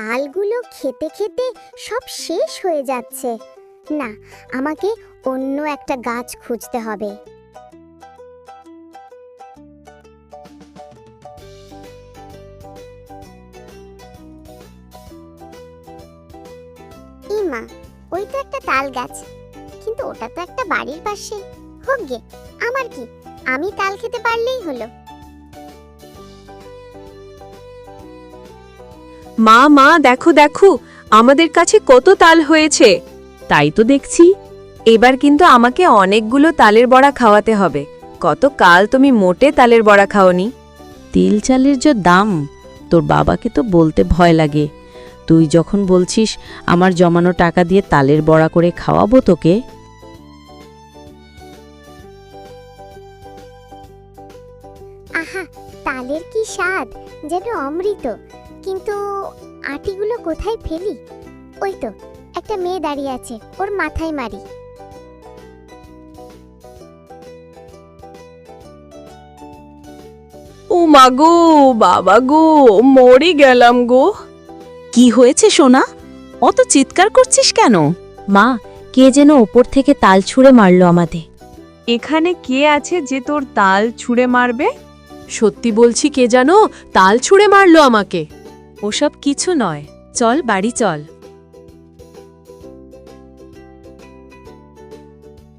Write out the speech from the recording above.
তালগুলো খেতে খেতে সব শেষ হয়ে যাচ্ছে। না, আমাকে অন্য একটা গাছ খুঁজতে হবে। ইমা, ওই তো একটা তাল গাছ, কিন্তু ওটা তো একটা বাড়ির পাশে। হোক গে, আমার কি, আমি তাল খেতে পারলেই হলো। মা মা দেখো দেখো, আমাদের কাছে কত তাল হয়েছে। তাই তো দেখছি। এবার কিন্তু আমাকে অনেকগুলো তালের বড়া খাওয়াতে হবে। কত কাল তুমি মোটে তালের বড়া খাওনি। তেল চালের যে দাম, তোর বাবাকে তো বলতে ভয় লাগে। তুই যখন বলছিস আমার জমানো টাকা দিয়ে তালের বড়া করে খাওয়াবো তোকে। আহা, তালের কি স্বাদ, যেন অমৃত। কিন্তু আটিগুলো কোথায় ফেলি? ওই তো একটা মেয়ে দাঁড়িয়ে আছে, ওর মাথায় মারি। ও মা গো, বাবা গো, মরে গেলাম গো। কি হয়েছে সোনা? অত চিৎকার করছিস কেন? মা, কে যেন ওপর থেকে তাল ছুঁড়ে মারলো আমাদের। এখানে কে আছে যে তোর তাল ছুঁড়ে মারবে? সত্যি বলছি, কে জানো তাল ছুঁড়ে মারলো আমাকে। ওসব কিছু নয়, চল বাড়ি চল।